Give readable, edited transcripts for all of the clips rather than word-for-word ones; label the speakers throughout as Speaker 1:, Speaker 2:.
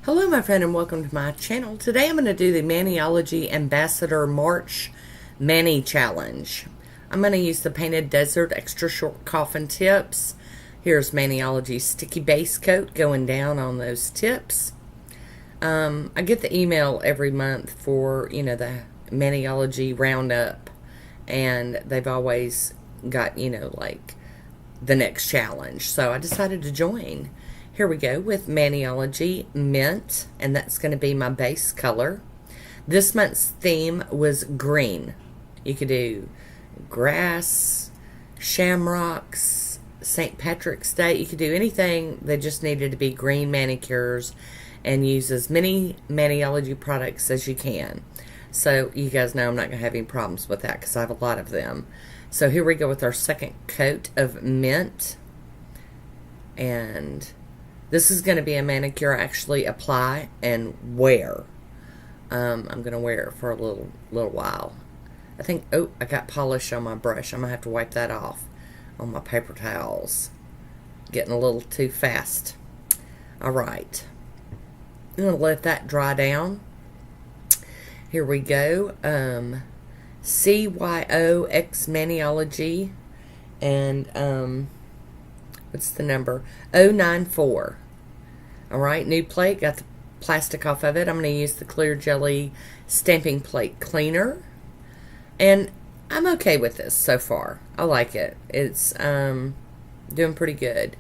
Speaker 1: Hello my friend and welcome to my channel. Today I'm going to do the Maniology Ambassador March Mani Challenge. I'm going to use the Painted Desert Extra Short Coffin tips. Here's Maniology's sticky base coat going down on those tips. I get the email every month for, the Maniology Roundup, and they've always got, like the next challenge. So I decided to join. Here we go with Maniology Mint, and that's going to be my base color. This month's theme was green. You could do grass, shamrocks, St. Patrick's Day. You could do anything that just needed to be green manicures, and use as many Maniology products as you can. So you guys know I'm not going to have any problems with that because I have a lot of them. So here we go with our second coat of mint. And this is going to be a manicure I actually apply and wear. I'm going to wear it for a little while. I think, I got polish on my brush. I'm going to have to wipe that off on my paper towels. Getting a little too fast. Alright. I'm going to let that dry down. Here we go. TTYL Maniology. And, what's the number? 094. Alright, new plate. Got the plastic off of it. I'm going to use the clear jelly stamping plate cleaner. And I'm okay with this so far. I like it. It's doing pretty good.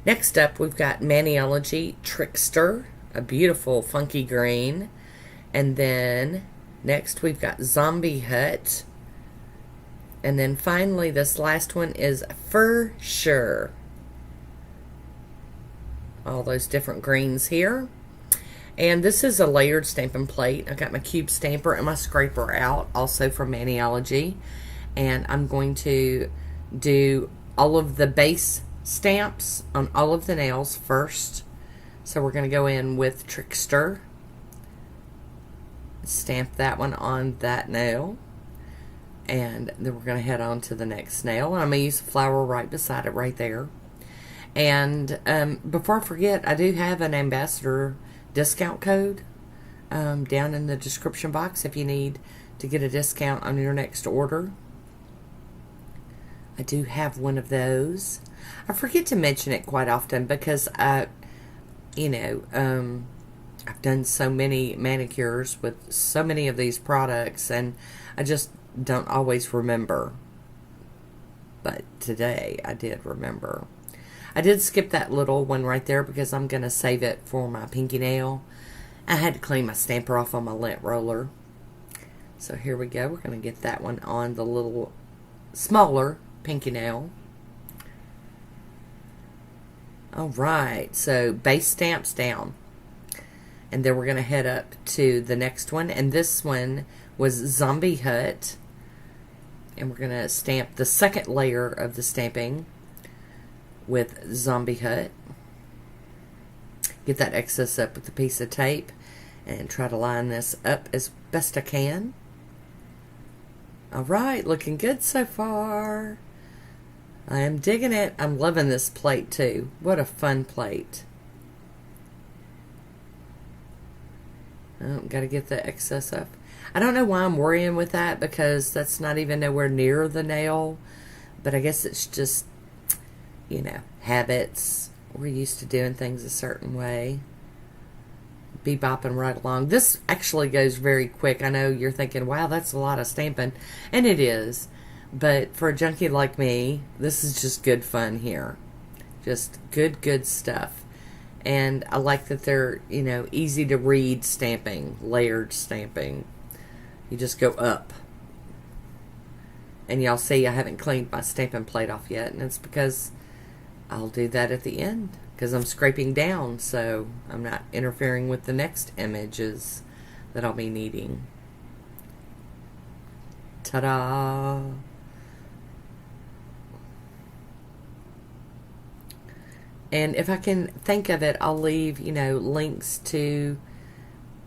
Speaker 1: Next up, we've got Maniology Trickster. A beautiful funky green. And then next we've got Zombie Hut. And then finally this last one is For Sure. All those different greens here. And this is a layered stamping plate. I've got my cube stamper and my scraper out, also from Maniology. And I'm going to do all of the base stamps on all of the nails first. So we're going to go in with Trickster. Stamp that one on that nail. And then we're going to head on to the next nail. And I'm going to use the flower right beside it right there. And before I forget, I do have an ambassador discount code down in the description box if you need to get a discount on your next order. I do have one of those. I forget to mention it quite often because I've done so many manicures with so many of these products, and I just don't always remember. But today I did remember. I did skip that little one right there because I'm going to save it for my pinky nail. I had to clean my stamper off on my lint roller. So here we go. We're going to get that one on the little smaller pinky nail. Alright, so base stamps down. And then we're going to head up to the next one. And this one was Zombie Hut. And we're going to stamp the second layer of the stamping with Zombie Hut. Get that excess up with a piece of tape and try to line this up as best I can. Alright, looking good so far. I am digging it. I'm loving this plate too. What a fun plate. Oh, gotta get the excess up. I don't know why I'm worrying with that because that's not even nowhere near the nail. But I guess it's just, habits. We're used to doing things a certain way. Be bopping right along. This actually goes very quick. I know you're thinking, wow, that's a lot of stamping. And it is. But for a junkie like me, this is just good fun here. Just good stuff. And I like that they're, easy to read stamping. Layered stamping. You just go up. And y'all see I haven't cleaned my stamping plate off yet. And it's because I'll do that at the end because I'm scraping down, so I'm not interfering with the next images that I'll be needing. Ta-da! And if I can think of it, I'll leave, links to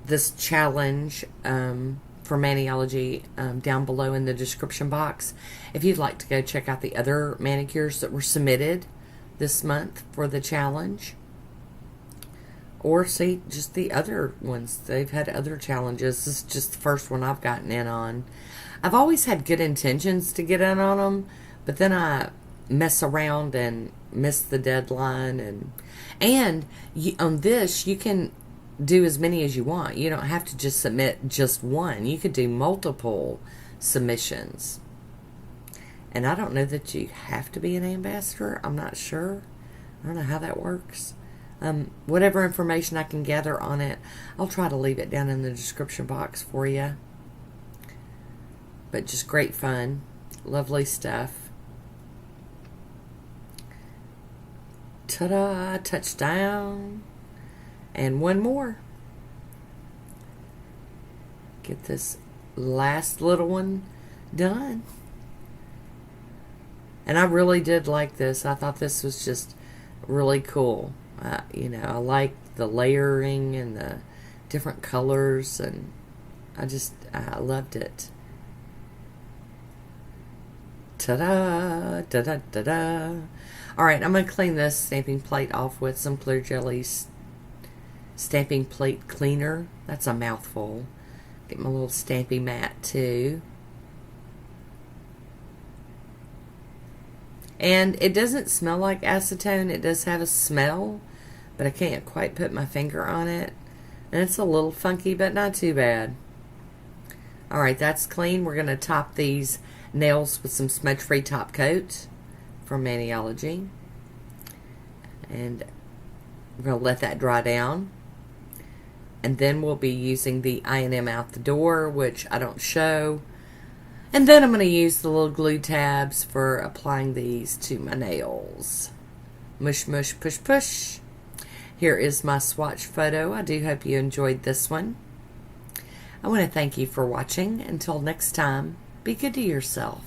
Speaker 1: this challenge for Maniology down below in the description box. If you'd like to go check out the other manicures that were submitted this month for the challenge. Or see just the other ones. They've had other challenges. This is just the first one I've gotten in on. I've always had good intentions to get in on them, but then I mess around and miss the deadline. And on this, you can do as many as you want. You don't have to just submit just one. You could do multiple submissions. And I don't know that you have to be an ambassador. I'm not sure. I don't know how that works. Whatever information I can gather on it, I'll try to leave it down in the description box for you. But just great fun. Lovely stuff. Ta-da! Touchdown. And one more. Get this last little one done. And I really did like this. I thought this was just really cool. I like the layering and the different colors, and I loved it. Ta-da! Da-da-da-da! Alright, I'm going to clean this stamping plate off with some Clear Jelly stamping plate cleaner. That's a mouthful. Get my little stampy mat too. And it doesn't smell like acetone. It does have a smell, but I can't quite put my finger on it. And it's a little funky, but not too bad. Alright, that's clean. We're going to top these nails with some smudge-free top coat from Maniology. And we're going to let that dry down. And then we'll be using the I&M Out the Door, which I don't show. And then I'm going to use the little glue tabs for applying these to my nails. Mush, mush, push, push. Here is my swatch photo. I do hope you enjoyed this one. I want to thank you for watching. Until next time, be good to yourself.